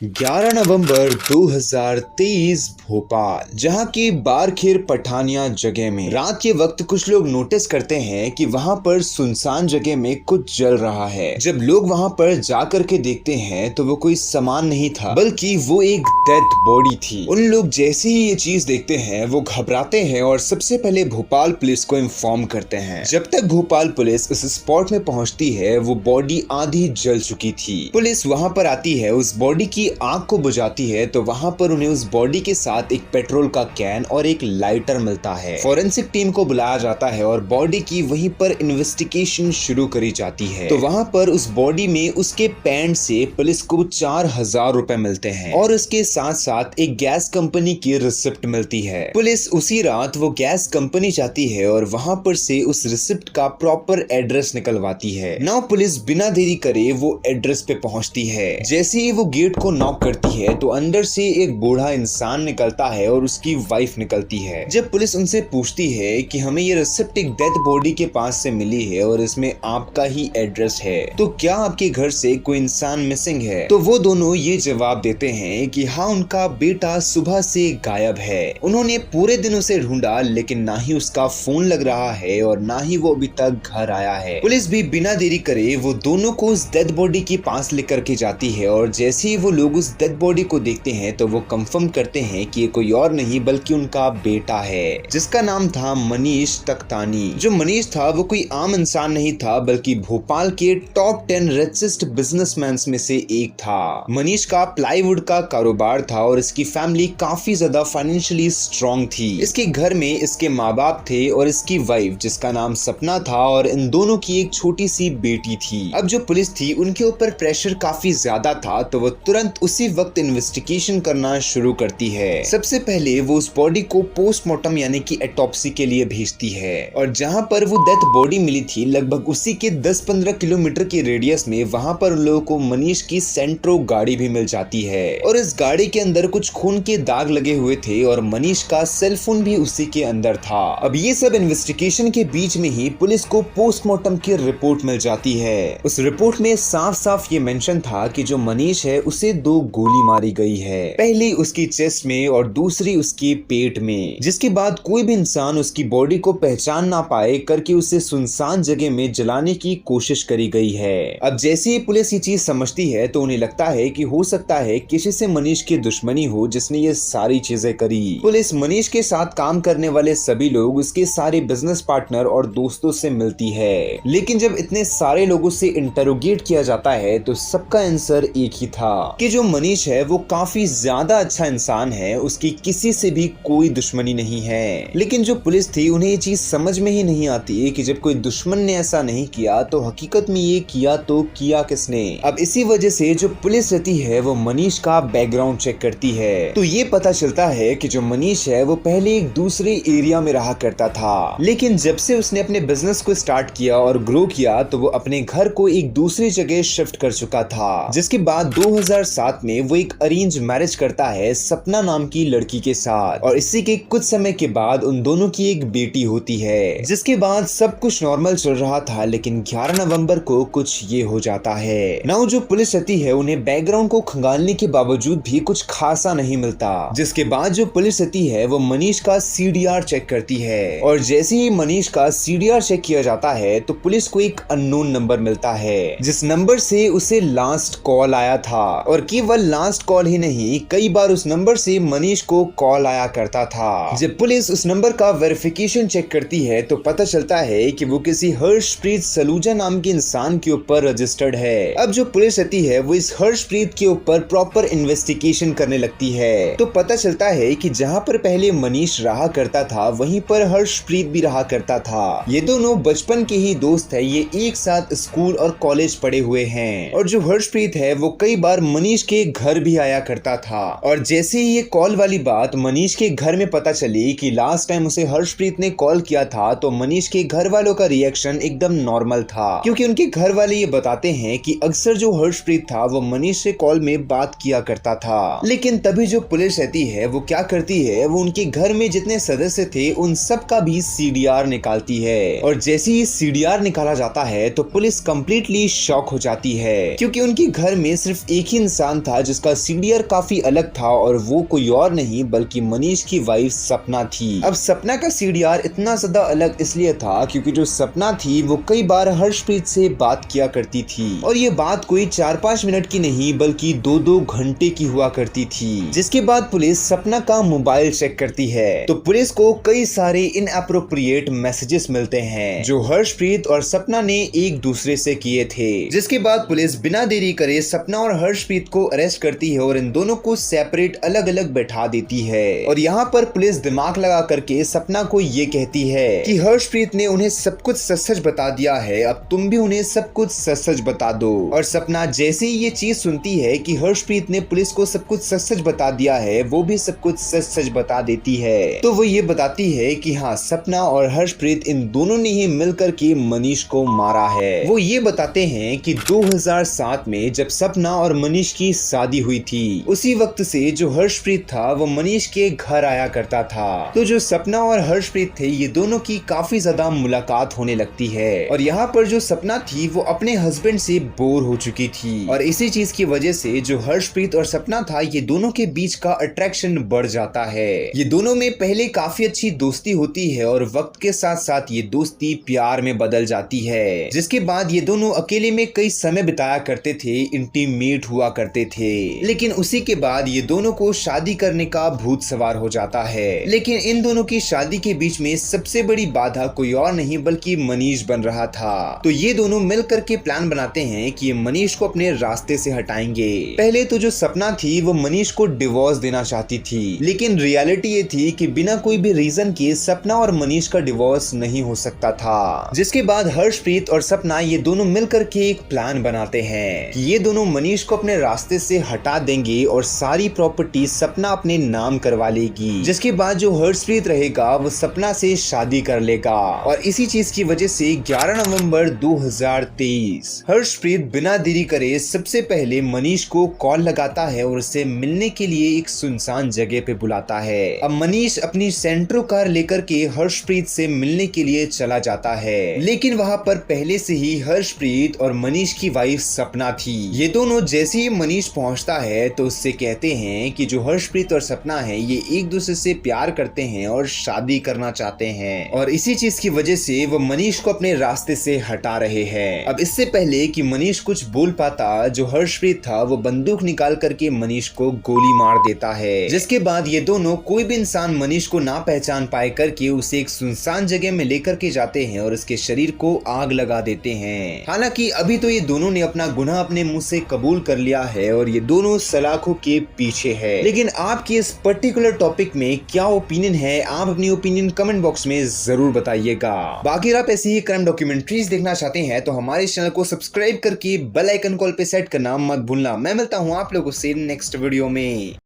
11 नवंबर 2023 भोपाल, जहां की बारखेर पठानिया जगह में रात के वक्त कुछ लोग नोटिस करते हैं कि वहां पर सुनसान जगह में कुछ जल रहा है। जब लोग वहां पर जाकर के देखते हैं तो वो कोई सामान नहीं था, बल्कि वो एक डेड बॉडी थी। उन लोग जैसे ही ये चीज देखते हैं वो घबराते हैं और सबसे पहले भोपाल पुलिस को इन्फॉर्म करते हैं। जब तक भोपाल पुलिस उस स्पॉट में पहुंचती है वो बॉडी आधी जल चुकी थी। पुलिस वहां पर आती है, उस बॉडी की आग को बुझाती है तो वहां पर उन्हें उस बॉडी के साथ एक पेट्रोल का कैन और एक लाइटर मिलता है। फॉरेंसिक टीम को बुलाया जाता है और बॉडी की वहीं पर इन्वेस्टिगेशन शुरू करी जाती है। तो वहां पर उस बॉडी में उसके पैंट से पुलिस को 4000 रुपए मिलते हैं और उसके साथ साथ एक गैस कंपनी की रिसिप्ट मिलती है। पुलिस उसी रात वो गैस कंपनी जाती है और वहां पर से उस रिसिप्ट का प्रॉपर एड्रेस निकलवाती है। नाउ पुलिस बिना देरी करे वो एड्रेस पे पहुंचती है। जैसे ही वो गेट को नॉक करती है तो अंदर से एक बूढ़ा इंसान निकलता है और उसकी वाइफ निकलती है। जब पुलिस उनसे पूछती है कि हमें ये रिसिप्ट एक डेड बॉडी के पास से मिली है और इसमें आपका ही एड्रेस है, तो क्या आपके घर से कोई इंसान मिसिंग है? तो वो दोनों ये जवाब देते हैं कि हाँ, उनका बेटा सुबह से गायब है। उन्होंने पूरे दिन उसे ढूंढा लेकिन ना ही उसका फोन लग रहा है और ना ही वो अभी तक घर आया है। पुलिस भी बिना देरी करे वो दोनों को उस डेड बॉडी के पास लेकर के जाती है और जैसे ही वो लोग उस डेड बॉडी को देखते हैं तो वो कंफर्म करते हैं कि ये कोई और नहीं बल्कि उनका बेटा है, जिसका नाम था मनीष तख्तानी। जो मनीष था वो कोई आम इंसान नहीं था बल्कि भोपाल के टॉप 10 रिचेस्ट बिजनेसमैन में से एक था। मनीष का प्लाईवुड का कारोबार था और इसकी फैमिली काफी ज्यादा फाइनेंशियली स्ट्रॉन्ग थी। इसके घर में इसके माँ बाप थे और इसकी वाइफ जिसका नाम सपना था और इन दोनों की एक छोटी सी बेटी थी। अब जो पुलिस थी उनके ऊपर प्रेशर काफी ज्यादा था तो वो तुरंत उसी वक्त इन्वेस्टिगेशन करना शुरू करती है। सबसे पहले वो उस बॉडी को पोस्टमार्टम यानी कि ऑटोप्सी के लिए भेजती है और जहां पर वो डेथ बॉडी मिली थी लगभग उसी के 10-15 किलोमीटर के रेडियस में वहां पर उन लोगों को मनीष की सेंट्रो गाड़ी भी मिल जाती है और इस गाड़ी के अंदर कुछ खून के दाग लगे हुए थे और मनीष का सेलफोन भी उसी के अंदर था। अब ये सब इन्वेस्टिगेशन के बीच में ही पुलिस को पोस्टमार्टम की रिपोर्ट मिल जाती है। उस रिपोर्ट में साफ साफ ये मेंशन था कि जो मनीष है उसे 2 गोली मारी गई है, पहली उसकी चेस्ट में और दूसरी उसके पेट में, जिसके बाद कोई भी इंसान उसकी बॉडी को पहचान ना पाए करके उसे सुनसान जगह में जलाने की कोशिश करी गई है। अब जैसे ही पुलिस ये चीज समझती है तो उन्हें लगता है कि हो सकता है किसी से मनीष की दुश्मनी हो जिसने ये सारी चीजें करी। पुलिस मनीष के साथ काम करने वाले सभी लोग, उसके सारे बिजनेस पार्टनर और दोस्तों से मिलती है, लेकिन जब इतने सारे लोगों से इंटरोगेट किया जाता है तो सबका आंसर एक ही था कि जो मनीष है वो काफी ज्यादा अच्छा इंसान है, उसकी किसी से भी कोई दुश्मनी नहीं है। लेकिन जो पुलिस थी उन्हें ये चीज समझ में ही नहीं आती कि जब कोई दुश्मन ने ऐसा नहीं किया तो हकीकत में ये किया तो किया किसने। अब इसी वजह से जो पुलिस रहती है वो मनीष का बैकग्राउंड चेक करती है तो ये पता चलता है कि जो मनीष है वो पहले एक दूसरे एरिया में रहा करता था, लेकिन जब से उसने अपने बिजनेस को स्टार्ट किया और ग्रो किया तो वो अपने घर को एक दूसरी जगह शिफ्ट कर चुका था। जिसके बाद 2007 में वो एक अरेंज मैरिज करता है सपना नाम की लड़की के साथ और इसी के कुछ समय के बाद उन दोनों की एक बेटी होती है। जिसके बाद सब कुछ नॉर्मल चल रहा था लेकिन 11 नवंबर को कुछ ये हो जाता है। नाउ जो पुलिस रहती है उन्हें बैकग्राउंड को खंगालने के बावजूद भी कुछ खासा नहीं मिलता। जिसके बाद जो पुलिस रहती है वो मनीष का सीडीआर चेक करती है और जैसे ही मनीष का सीडीआर चेक किया जाता है तो पुलिस को एक अननोन नंबर मिलता है, जिस नंबर से उसे लास्ट कॉल आया था और केवल लास्ट कॉल ही नहीं, कई बार उस नंबर से मनीष को कॉल आया करता था। जब पुलिस उस नंबर का वेरिफिकेशन चेक करती है तो पता चलता है कि वो किसी हर्षप्रीत सलूजा नाम के इंसान के ऊपर रजिस्टर्ड है। अब जो पुलिस रहती है वो इस हर्षप्रीत के ऊपर प्रॉपर इन्वेस्टिगेशन करने लगती है तो पता चलता है कि जहां पर पहले मनीष रहा करता था वहीं पर हर्षप्रीत भी रहा करता था। ये दोनों बचपन के ही दोस्त है, ये एक साथ स्कूल और कॉलेज पढ़े हुए हैं और जो हर्षप्रीत है वो कई बार मनीष के घर भी आया करता था। और जैसे ही ये कॉल वाली बात मनीष के घर में पता चली कि लास्ट टाइम उसे हर्षप्रीत ने कॉल किया था तो मनीष के घर वालों का रिएक्शन एकदम नॉर्मल था, क्योंकि उनके घर वाले ये बताते हैं कि अक्सर जो हर्षप्रीत था वो मनीष से कॉल में बात किया करता था। लेकिन तभी जो पुलिस रहती है वो क्या करती है, वो उनके घर में जितने सदस्य थे उन सब का भी सीडीआर निकालती है और जैसे ही सीडीआर निकाला जाता है तो पुलिस कंप्लीटली शॉक हो जाती है, क्योंकि उनके घर में सिर्फ एक ही इंसान इंसान था जिसका सीडीआर काफी अलग था और वो कोई और नहीं बल्कि मनीष की वाइफ सपना थी। अब सपना का सीडीआर इतना ज्यादा अलग इसलिए था क्योंकि जो सपना थी वो कई बार हर्षप्रीत से बात किया करती थी और ये बात कोई 4-5 मिनट की नहीं बल्कि 2-2 घंटे की हुआ करती थी। जिसके बाद पुलिस सपना का मोबाइल चेक करती है तो पुलिस को कई सारे इनअप्रोप्रिएट मैसेजेस मिलते हैं जो हर्षप्रीत और सपना ने एक दूसरे से किए थे। जिसके बाद पुलिस बिना देरी करे सपना और हर्षप्रीत को अरेस्ट करती है और इन दोनों को सेपरेट अलग अलग बैठा देती है। और यहाँ पर पुलिस दिमाग लगा करके सपना को ये कहती है कि हर्षप्रीत ने उन्हें सब कुछ सच सच बता दिया है, अब तुम भी उन्हें सब कुछ सच सच बता दो। और सपना जैसे ही ये चीज सुनती है कि हर्षप्रीत ने पुलिस को सब कुछ सच सच बता दिया है, वो भी सब कुछ सच सच बता देती है। तो वो ये बताती है कि हाँ, सपना और हर्षप्रीत इन दोनों ने ही मिलकर के मनीष को मारा है। वो ये बताते हैं कि 2007 में जब सपना और मनीष की शादी हुई थी उसी वक्त से जो हर्षप्रीत था वो मनीष के घर आया करता था। तो जो सपना और हर्षप्रीत थे ये दोनों की काफी ज्यादा मुलाकात होने लगती है और यहाँ पर जो सपना थी वो अपने हस्बैंड से बोर हो चुकी थी और इसी चीज की वजह से जो हर्षप्रीत और सपना था ये दोनों के बीच का अट्रैक्शन बढ़ जाता है। ये दोनों में पहले काफी अच्छी दोस्ती होती है और वक्त के साथ साथ ये दोस्ती प्यार में बदल जाती है। जिसके बाद ये दोनों अकेले में कई समय बिताया करते थे, इंटीमेट हुआ करते थे। लेकिन उसी के बाद ये दोनों को शादी करने का भूत सवार हो जाता है। लेकिन इन दोनों की शादी के बीच में सबसे बड़ी बाधा कोई और नहीं बल्कि मनीष बन रहा था। तो ये दोनों मिल करके प्लान बनाते हैं कि ये मनीष को अपने रास्ते से हटाएंगे। पहले तो जो सपना थी वो मनीष को डिवोर्स देना चाहती थी, लेकिन रियलिटी ये थी कि बिना कोई भी रीजन के सपना और मनीष का डिवोर्स नहीं हो सकता था। जिसके बाद हर्षप्रीत और सपना ये दोनों मिल करके एक प्लान बनाते हैं कि ये दोनों मनीष को अपने रास्ते से हटा देंगे और सारी प्रॉपर्टी सपना अपने नाम करवा लेगी। जिसके बाद जो हर्षप्रीत रहेगा वो सपना से शादी कर लेगा और इसी चीज की वजह से 11 नवंबर 2023 हर्षप्रीत बिना देरी करे सबसे पहले मनीष को कॉल लगाता है और उसे मिलने के लिए एक सुनसान जगह पे बुलाता है। अब मनीष अपनी सेंट्रो कार लेकर के हर्षप्रीत से मिलने के लिए चला जाता है, लेकिन वहाँ पर पहले से ही हर्षप्रीत और मनीष की वाइफ सपना थी। ये दोनों जैसे ही मनीष पहुँचता है तो उससे कहते हैं कि जो हर्षप्रीत और सपना है ये एक दूसरे से प्यार करते हैं और शादी करना चाहते हैं और इसी चीज की वजह से वो मनीष को अपने रास्ते से हटा रहे हैं। अब इससे पहले कि मनीष कुछ बोल पाता जो हर्षप्रीत था वो बंदूक निकाल करके मनीष को गोली मार देता है। जिसके बाद ये दोनों कोई भी इंसान मनीष को ना पहचान पाए करके उसे एक सुनसान जगह में लेकर के जाते हैं और उसके शरीर को आग लगा देते हैं। हालांकि अभी तो ये दोनों ने अपना गुनाह अपने मुंह से कबूल कर लिया है और ये दोनों सलाखों के पीछे है। लेकिन आपकी इस पर्टिकुलर टॉपिक में क्या ओपिनियन है, आप अपनी ओपिनियन कमेंट बॉक्स में जरूर बताइएगा। बाकी आप ऐसे ही क्राइम डॉक्यूमेंट्रीज देखना चाहते हैं तो हमारे चैनल को सब्सक्राइब करके बेल आइकन कॉल पे सेट करना मत भूलना। मैं मिलता हूँ आप लोगों से नेक्स्ट वीडियो में।